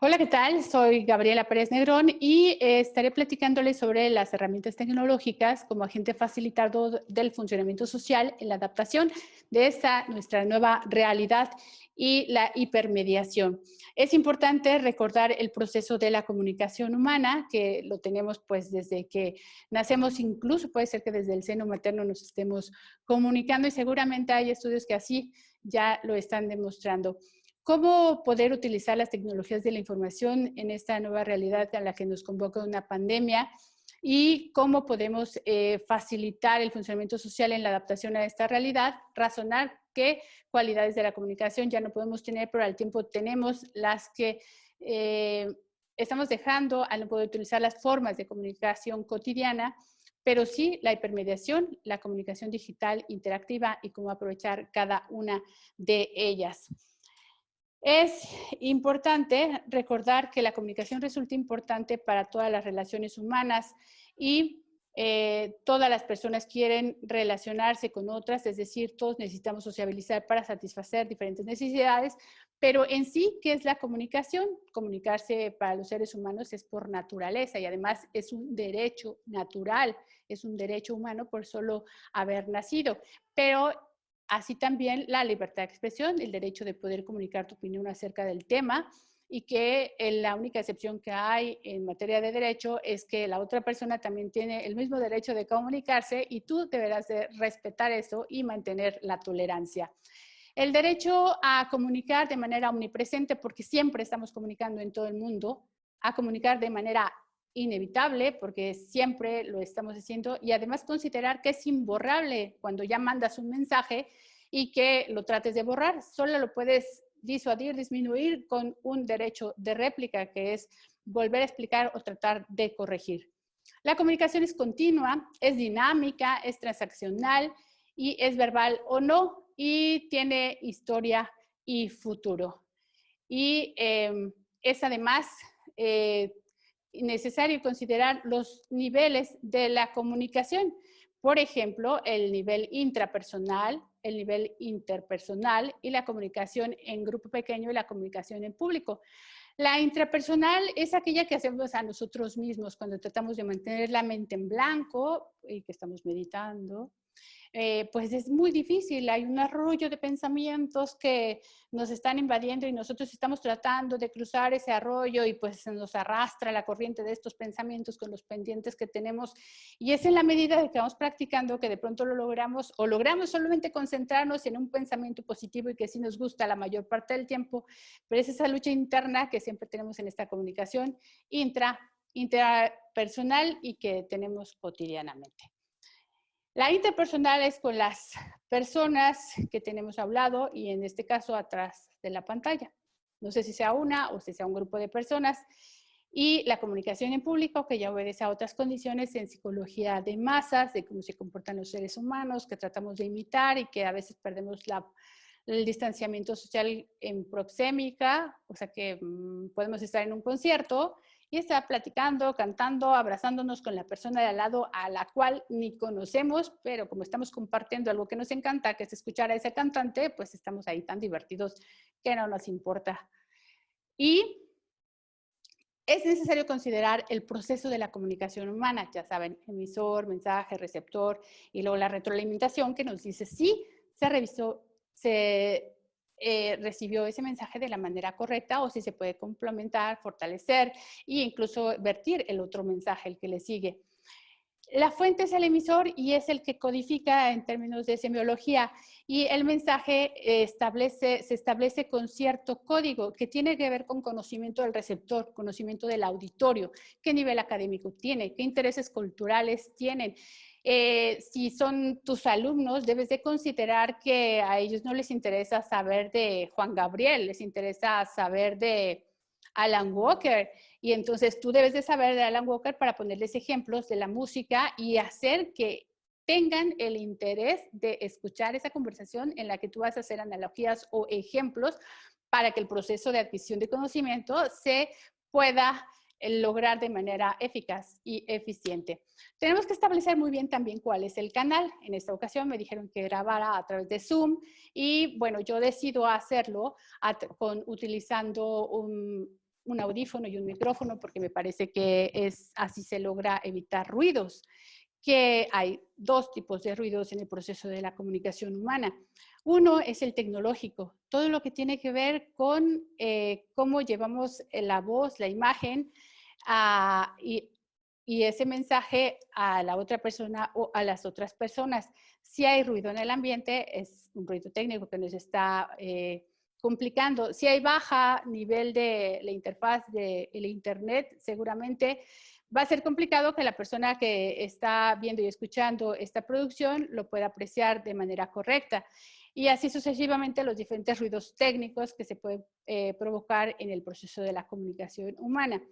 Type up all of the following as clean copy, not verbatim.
Hola, ¿qué tal? Soy Gabriela Pérez Negrón y estaré platicándoles sobre las herramientas tecnológicas como agente facilitador del funcionamiento social en la adaptación de esta nuestra nueva realidad y la hipermediación. Es importante recordar el proceso de la comunicación humana, que lo tenemos pues desde que nacemos, incluso puede ser que desde el seno materno nos estemos comunicando y seguramente hay estudios que así ya lo están demostrando. ¿Cómo poder utilizar las tecnologías de la información en esta nueva realidad a la que nos convoca una pandemia? ¿Y cómo podemos facilitar el funcionamiento social en la adaptación a esta realidad? Razonar qué cualidades de la comunicación ya no podemos tener, pero al tiempo tenemos las que estamos dejando al no poder utilizar las formas de comunicación cotidiana, pero sí la hipermediación, la comunicación digital interactiva y cómo aprovechar cada una de ellas. Es importante recordar que la comunicación resulta importante para todas las relaciones humanas y todas las personas quieren relacionarse con otras, es decir, todos necesitamos sociabilizar para satisfacer diferentes necesidades, pero en sí, ¿qué es la comunicación? Comunicarse para los seres humanos es por naturaleza y además es un derecho natural, es un derecho humano por solo haber nacido, pero así también la libertad de expresión, el derecho de poder comunicar tu opinión acerca del tema y que la única excepción que hay en materia de derecho es que la otra persona también tiene el mismo derecho de comunicarse y tú deberás de respetar eso y mantener la tolerancia. El derecho a comunicar de manera omnipresente, porque siempre estamos comunicando en todo el mundo, a comunicar de manera inevitable, porque siempre lo estamos haciendo, y además considerar que es imborrable cuando ya mandas un mensaje y que lo trates de borrar. Solo lo puedes disuadir, disminuir con un derecho de réplica, que es volver a explicar o tratar de corregir. La comunicación es continua, es dinámica, es transaccional y es verbal o no, y tiene historia y futuro. Y es además necesario considerar los niveles de la comunicación. Por ejemplo, el nivel intrapersonal, el nivel interpersonal y la comunicación en grupo pequeño y la comunicación en público. La intrapersonal es aquella que hacemos a nosotros mismos cuando tratamos de mantener la mente en blanco y que estamos meditando. Pues es muy difícil, hay un arroyo de pensamientos que nos están invadiendo y nosotros estamos tratando de cruzar ese arroyo y pues se nos arrastra la corriente de estos pensamientos con los pendientes que tenemos y es en la medida de que vamos practicando que de pronto lo logramos o logramos solamente concentrarnos en un pensamiento positivo y que sí nos gusta la mayor parte del tiempo, pero es esa lucha interna que siempre tenemos en esta comunicación intrapersonal y que tenemos cotidianamente. La interpersonal es con las personas que tenemos hablado y en este caso atrás de la pantalla. No sé si sea una o si sea un grupo de personas. Y la comunicación en público, que ya obedece a otras condiciones en psicología de masas, de cómo se comportan los seres humanos, que tratamos de imitar y que a veces perdemos el distanciamiento social en proxémica, o sea que podemos estar en un concierto y estar platicando, cantando, abrazándonos con la persona de al lado a la cual ni conocemos, pero como estamos compartiendo algo que nos encanta, que es escuchar a ese cantante, pues estamos ahí tan divertidos que no nos importa. Y es necesario considerar el proceso de la comunicación humana, ya saben, emisor, mensaje, receptor, y luego la retroalimentación que nos dice si se revisó, se recibió ese mensaje de la manera correcta o si se puede complementar, fortalecer e incluso vertir el otro mensaje, el que le sigue. La fuente es el emisor y es el que codifica en términos de semiología y el mensaje se establece con cierto código que tiene que ver con conocimiento del receptor, conocimiento del auditorio, qué nivel académico tiene, qué intereses culturales tienen. Si son tus alumnos, debes de considerar que a ellos no les interesa saber de Juan Gabriel, les interesa saber de Alan Walker. Y entonces tú debes de saber de Alan Walker para ponerles ejemplos de la música y hacer que tengan el interés de escuchar esa conversación en la que tú vas a hacer analogías o ejemplos para que el proceso de adquisición de conocimiento se pueda lograr de manera eficaz y eficiente. Tenemos que establecer muy bien también cuál es el canal. En esta ocasión me dijeron que grabara a través de Zoom y bueno, yo decido hacerlo utilizando un audífono y un micrófono, porque me parece que así se logra evitar ruidos, que hay dos tipos de ruidos en el proceso de la comunicación humana. Uno es el tecnológico, todo lo que tiene que ver con cómo llevamos la voz, la imagen y ese mensaje a la otra persona o a las otras personas. Si hay ruido en el ambiente, es un ruido técnico que nos está complicando. Si hay baja nivel de la interfaz del Internet, seguramente va a ser complicado que la persona que está viendo y escuchando esta producción lo pueda apreciar de manera correcta. Y así sucesivamente los diferentes ruidos técnicos que se pueden provocar en el proceso de la comunicación humana.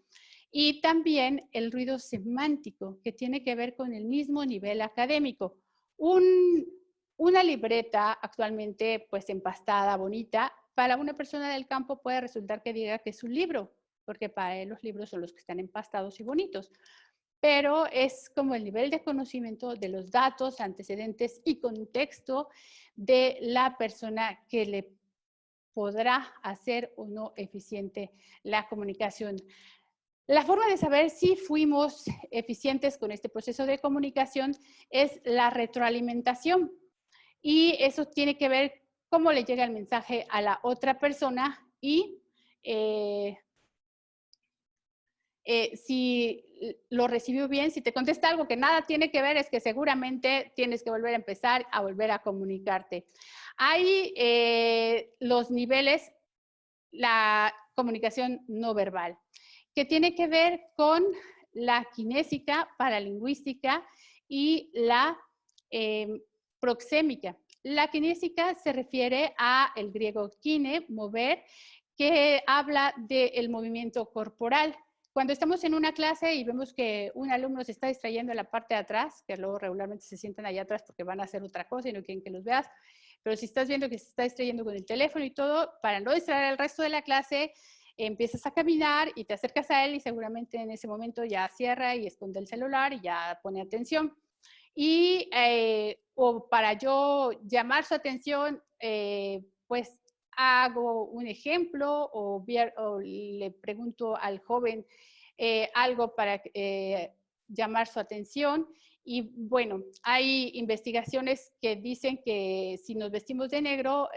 Y también el ruido semántico, que tiene que ver con el mismo nivel académico. Una libreta actualmente pues empastada, bonita, para una persona del campo puede resultar que diga que es un libro, porque para él los libros son los que están empastados y bonitos. Pero es como el nivel de conocimiento de los datos, antecedentes y contexto de la persona que le podrá hacer o no eficiente la comunicación. La forma de saber si fuimos eficientes con este proceso de comunicación es la retroalimentación. Y eso tiene que ver cómo le llega el mensaje a la otra persona y si lo recibió bien, si te contesta algo que nada tiene que ver, es que seguramente tienes que volver a empezar a volver a comunicarte. Hay los niveles, la comunicación no verbal, que tiene que ver con la kinésica, paralingüística y la proxémica. La kinésica se refiere a el griego kine, mover, que habla del movimiento corporal. Cuando estamos en una clase y vemos que un alumno se está distrayendo en la parte de atrás, que luego regularmente se sientan allá atrás porque van a hacer otra cosa y no quieren que los veas, pero si estás viendo que se está distrayendo con el teléfono y todo, para no distraer al resto de la clase, empiezas a caminar y te acercas a él y seguramente en ese momento ya cierra y esconde el celular y ya pone atención. Y o para yo llamar su atención, pues hago un ejemplo o le pregunto al joven algo para llamar su atención. Y bueno, hay investigaciones que dicen que si nos vestimos de negro,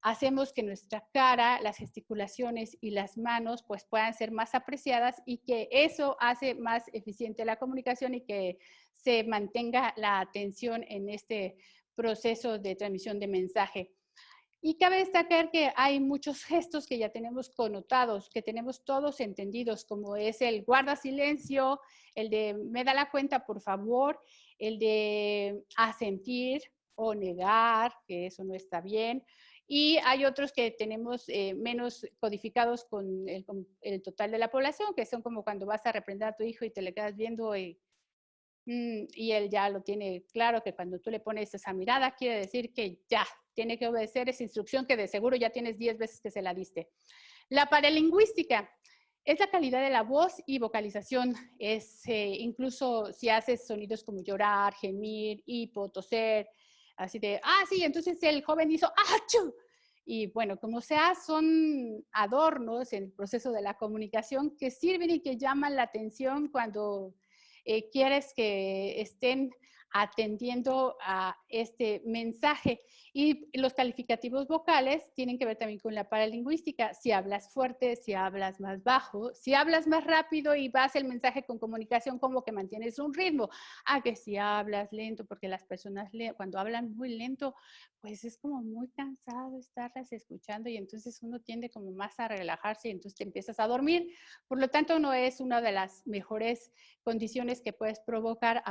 hacemos que nuestra cara, las gesticulaciones y las manos pues puedan ser más apreciadas y que eso hace más eficiente la comunicación y que se mantenga la atención en este proceso de transmisión de mensaje. Y cabe destacar que hay muchos gestos que ya tenemos connotados, que tenemos todos entendidos, como es el guarda silencio, el de me da la cuenta, por favor, el de asentir o negar, que eso no está bien. Y hay otros que tenemos menos codificados con el total de la población, que son como cuando vas a reprender a tu hijo y te le quedas viendo y él ya lo tiene claro, que cuando tú le pones esa mirada quiere decir que ya tiene que obedecer esa instrucción que de seguro ya tienes 10 veces que se la diste. La paralingüística es la calidad de la voz y vocalización. Es incluso si haces sonidos como llorar, gemir, hipo, toser, así de, sí, entonces el joven hizo, ¡achú! Y bueno, como sea, son adornos en el proceso de la comunicación que sirven y que llaman la atención cuando quieres que estén atendiendo a este mensaje. Y los calificativos vocales tienen que ver también con la paralingüística. Si hablas fuerte, si hablas más bajo, si hablas más rápido y vas el mensaje con comunicación como que mantienes un ritmo. Que si hablas lento, porque las personas cuando hablan muy lento, pues es como muy cansado estarlas escuchando y entonces uno tiende como más a relajarse y entonces te empiezas a dormir. Por lo tanto, no es una de las mejores condiciones que puedes provocar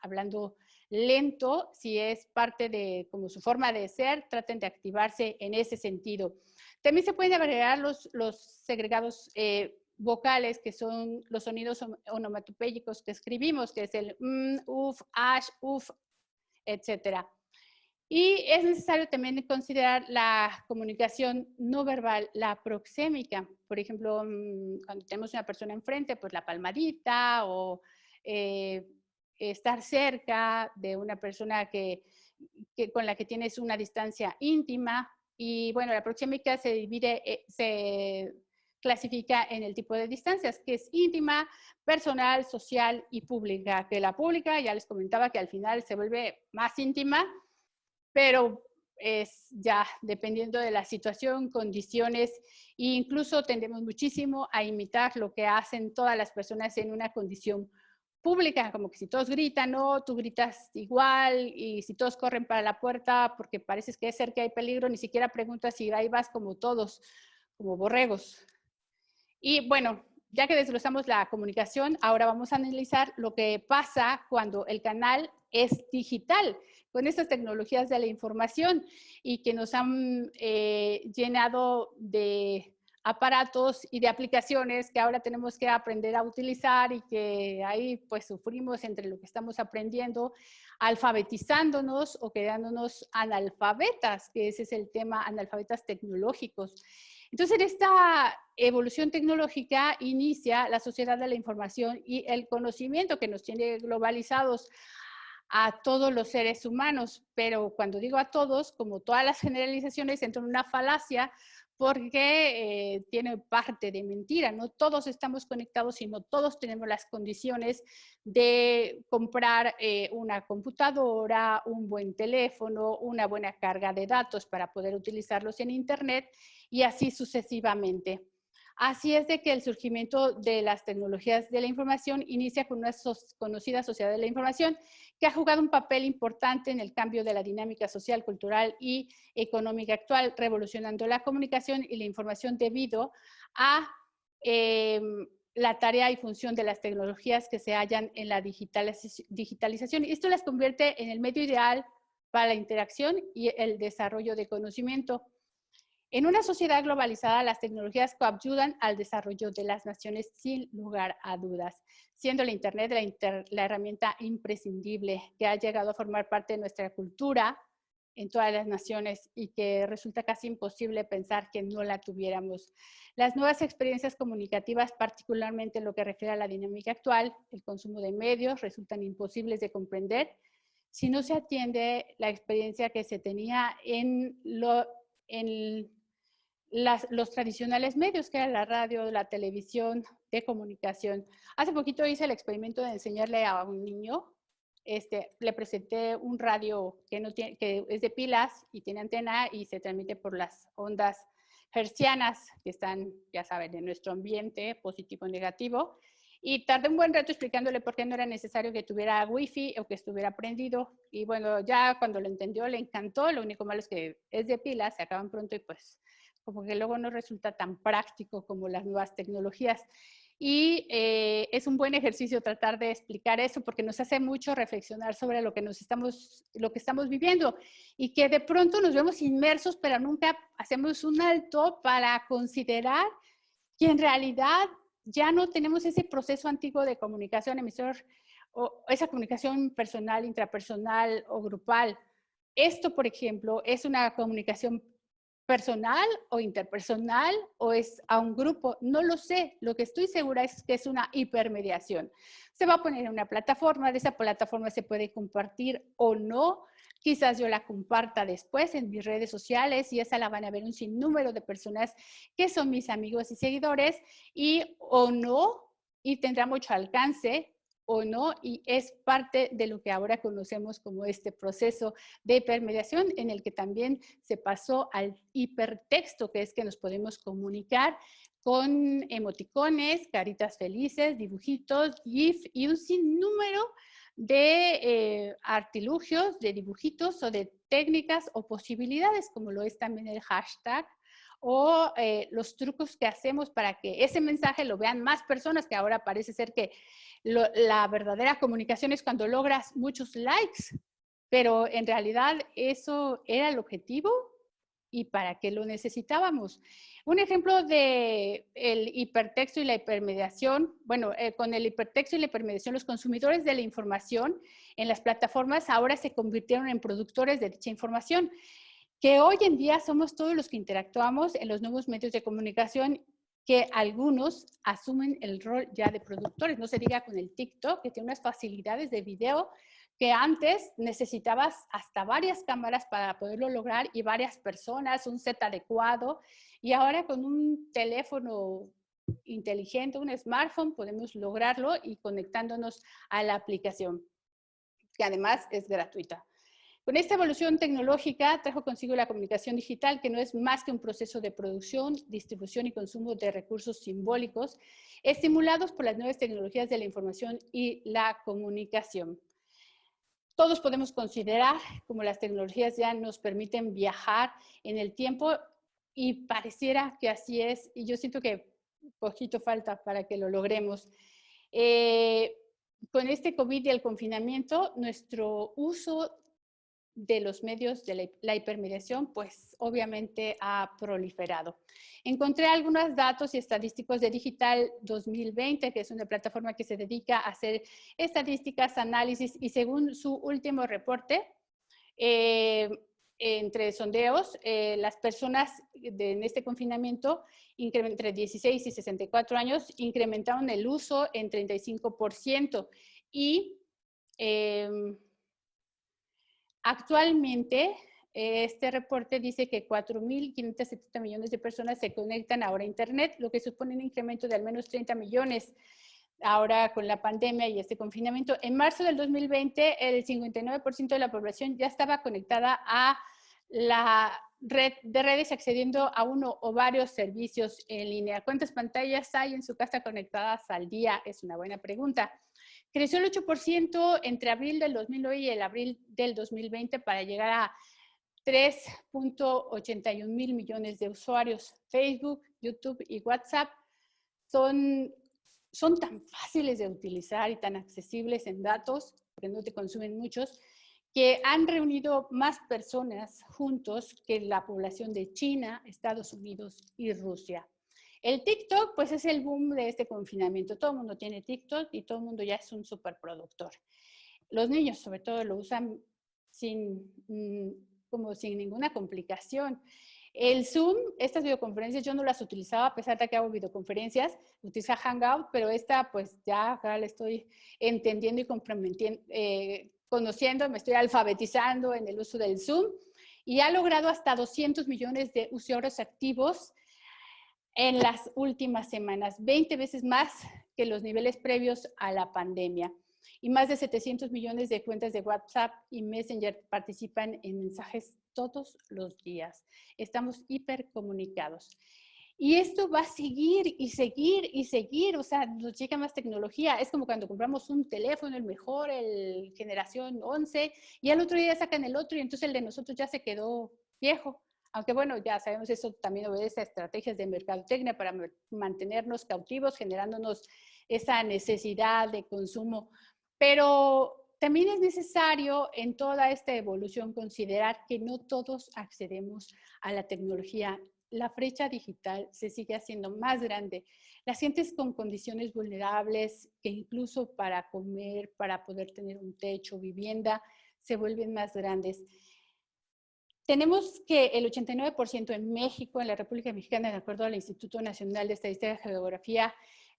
hablando lento. Si es parte de como su forma de ser, traten de activarse en ese sentido. También se pueden agregar los segregados vocales, que son los sonidos onomatopéyicos que escribimos, que es el uf, ash, uf, etcétera. Y es necesario también considerar la comunicación no verbal, la proxémica. Por ejemplo, cuando tenemos una persona enfrente, pues la palmadita o estar cerca de una persona con la que tienes una distancia íntima, Y bueno, la proxémica se clasifica en el tipo de distancias, que es íntima, personal, social y pública. Que la pública, ya les comentaba que al final se vuelve más íntima, pero es ya dependiendo de la situación, condiciones, e incluso tendemos muchísimo a imitar lo que hacen todas las personas en una condición pública, como que si todos gritan, no, tú gritas igual, y si todos corren para la puerta porque pareces que es cerca hay peligro, ni siquiera preguntas si ahí vas como todos, como borregos. Y bueno, ya que desglosamos la comunicación, ahora vamos a analizar lo que pasa cuando el canal es digital, con estas tecnologías de la información y que nos han llenado de aparatos y de aplicaciones que ahora tenemos que aprender a utilizar y que ahí pues sufrimos entre lo que estamos aprendiendo, alfabetizándonos o quedándonos analfabetas, que ese es el tema, analfabetas tecnológicos. Entonces, esta evolución tecnológica inicia la sociedad de la información y el conocimiento que nos tiene globalizados a todos los seres humanos, pero cuando digo a todos, como todas las generalizaciones, entran en una falacia porque tiene parte de mentira. No todos estamos conectados, sino todos tenemos las condiciones de comprar una computadora, un buen teléfono, una buena carga de datos para poder utilizarlos en Internet y así sucesivamente. Así es de que el surgimiento de las tecnologías de la información inicia con una conocida sociedad de la información que ha jugado un papel importante en el cambio de la dinámica social, cultural y económica actual, revolucionando la comunicación y la información debido a la tarea y función de las tecnologías que se hallan en la digitalización. Esto las convierte en el medio ideal para la interacción y el desarrollo de conocimiento. En una sociedad globalizada, las tecnologías coadyuvan al desarrollo de las naciones sin lugar a dudas, siendo la Internet la herramienta imprescindible que ha llegado a formar parte de nuestra cultura en todas las naciones y que resulta casi imposible pensar que no la tuviéramos. Las nuevas experiencias comunicativas, particularmente en lo que refiere a la dinámica actual, el consumo de medios, resultan imposibles de comprender si no se atiende la experiencia que se tenía en los tradicionales medios, que era la radio, la televisión, de comunicación. Hace poquito hice el experimento de enseñarle a un niño, le presenté un radio que es de pilas y tiene antena y se transmite por las ondas hertzianas que están, ya saben, en nuestro ambiente, positivo o negativo. Y tardé un buen rato explicándole por qué no era necesario que tuviera wifi o que estuviera prendido. Y bueno, ya cuando lo entendió, le encantó. Lo único malo es que es de pilas, se acaban pronto y pues como que luego no resulta tan práctico como las nuevas tecnologías. Y es un buen ejercicio tratar de explicar eso porque nos hace mucho reflexionar sobre lo que estamos viviendo y que de pronto nos vemos inmersos, pero nunca hacemos un alto para considerar que en realidad ya no tenemos ese proceso antiguo de comunicación emisor o esa comunicación personal, intrapersonal o grupal. Esto, por ejemplo, es una comunicación personal o interpersonal o es a un grupo, no lo sé. Lo que estoy segura es que es una hipermediación. Se va a poner en una plataforma, de esa plataforma se puede compartir o no. Quizás yo la comparta después en mis redes sociales y esa la van a ver un sinnúmero de personas que son mis amigos y seguidores y o no, y tendrá mucho alcance o no, y es parte de lo que ahora conocemos como este proceso de hipermediación en el que también se pasó al hipertexto, que es que nos podemos comunicar con emoticones, caritas felices, dibujitos, GIF y un sinnúmero de artilugios, de dibujitos o de técnicas o posibilidades, como lo es también el hashtag, o los trucos que hacemos para que ese mensaje lo vean más personas, que ahora parece ser que la verdadera comunicación es cuando logras muchos likes, pero en realidad eso era el objetivo y para qué lo necesitábamos. Un ejemplo de el hipertexto y la hipermediación, bueno, con el hipertexto y la hipermediación, los consumidores de la información en las plataformas ahora se convirtieron en productores de dicha información, que hoy en día somos todos los que interactuamos en los nuevos medios de comunicación, que algunos asumen el rol ya de productores. No se diga con el TikTok, que tiene unas facilidades de video que antes necesitabas hasta varias cámaras para poderlo lograr y varias personas, un set adecuado. Y ahora con un teléfono inteligente, un smartphone, podemos lograrlo y conectándonos a la aplicación, que además es gratuita. Con esta evolución tecnológica trajo consigo la comunicación digital, que no es más que un proceso de producción, distribución y consumo de recursos simbólicos, estimulados por las nuevas tecnologías de la información y la comunicación. Todos podemos considerar como las tecnologías ya nos permiten viajar en el tiempo y pareciera que así es, y yo siento que poquito falta para que lo logremos. Con este COVID y el confinamiento, nuestro uso de los medios de la hipermediación, pues obviamente ha proliferado. Encontré algunos datos y estadísticos de Digital 2020, que es una plataforma que se dedica a hacer estadísticas, análisis, y según su último reporte, entre sondeos, las personas en este confinamiento entre 16 y 64 años incrementaron el uso en 35% y actualmente, este reporte dice que 4.570 millones de personas se conectan ahora a Internet, lo que supone un incremento de al menos 30 millones ahora con la pandemia y este confinamiento. En marzo del 2020, el 59% de la población ya estaba conectada a la red de redes accediendo a uno o varios servicios en línea. ¿Cuántas pantallas hay en su casa conectadas al día? Es una buena pregunta. Creció el 8% entre abril del 2009 y el abril del 2020 para llegar a 3.81 mil millones de usuarios. Facebook, YouTube y WhatsApp son tan fáciles de utilizar y tan accesibles en datos, porque no te consumen muchos, que han reunido más personas juntos que la población de China, Estados Unidos y Rusia. El TikTok, pues es el boom de este confinamiento. Todo el mundo tiene TikTok y todo el mundo ya es un superproductor. Los niños, sobre todo, lo usan sin ninguna complicación. El Zoom, estas videoconferencias yo no las utilizaba, a pesar de que hago videoconferencias, utiliza Hangout, pero esta pues ya ahora la estoy entendiendo y conociendo, me estoy alfabetizando en el uso del Zoom y ha logrado hasta 200 millones de usuarios activos en las últimas semanas, 20 veces más que los niveles previos a la pandemia. Y más de 700 millones de cuentas de WhatsApp y Messenger participan en mensajes todos los días. Estamos hipercomunicados. Y esto va a seguir y seguir y seguir, o sea, nos llega más tecnología. Es como cuando compramos un teléfono, el mejor, el generación 11, y al otro día sacan el otro y entonces el de nosotros ya se quedó viejo. Aunque bueno, ya sabemos, eso también obedece a estrategias de mercadotecnia para mantenernos cautivos, generándonos esa necesidad de consumo. Pero también es necesario en toda esta evolución considerar que no todos accedemos a la tecnología. La brecha digital se sigue haciendo más grande. Las gentes con condiciones vulnerables, que incluso para comer, para poder tener un techo, vivienda, se vuelven más grandes. Tenemos que el 89% en México, en la República Mexicana, de acuerdo al Instituto Nacional de Estadística y Geografía,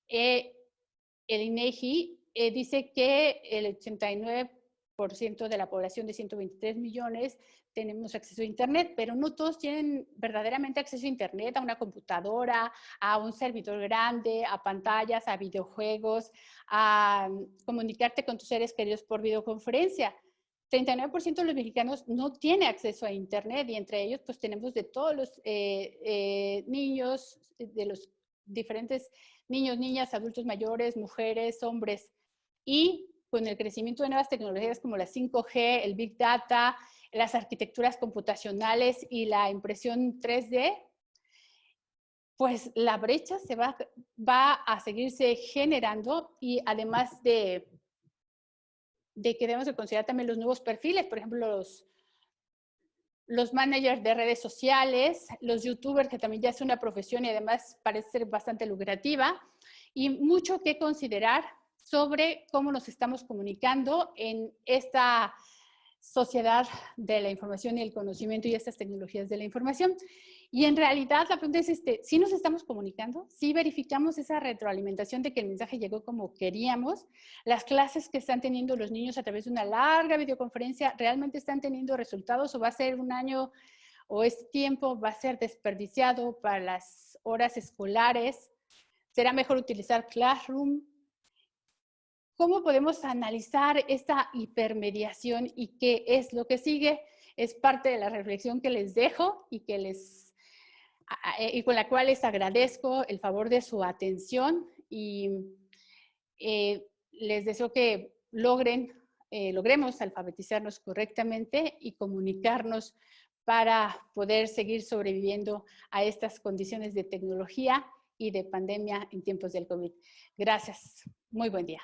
el INEGI, dice que el 89% de la población de 123 millones tenemos acceso a Internet, pero no todos tienen verdaderamente acceso a Internet, a una computadora, a un servidor grande, a pantallas, a videojuegos, a comunicarte con tus seres queridos por videoconferencia. 39% de los mexicanos no tiene acceso a Internet y entre ellos pues tenemos de todos los niños, de los diferentes niños, niñas, adultos mayores, mujeres, hombres. Y con el crecimiento de nuevas tecnologías como la 5G, el Big Data, las arquitecturas computacionales y la impresión 3D, pues la brecha va a seguirse generando y además de que debemos de considerar también los nuevos perfiles, por ejemplo, los managers de redes sociales, los youtubers, que también ya es una profesión y además parece ser bastante lucrativa, y mucho que considerar sobre cómo nos estamos comunicando en esta sociedad de la información y el conocimiento y estas tecnologías de la información. Y en realidad la pregunta es, ¿sí nos estamos comunicando? ¿Sí verificamos esa retroalimentación de que el mensaje llegó como queríamos? ¿Las clases que están teniendo los niños a través de una larga videoconferencia realmente están teniendo resultados o va a ser un año o este tiempo va a ser desperdiciado para las horas escolares? ¿Será mejor utilizar Classroom? ¿Cómo podemos analizar esta hipermediación y qué es lo que sigue? Es parte de la reflexión que les dejo y con la cual les agradezco el favor de su atención y les deseo que logremos alfabetizarnos correctamente y comunicarnos para poder seguir sobreviviendo a estas condiciones de tecnología y de pandemia en tiempos del COVID. Gracias. Muy buen día.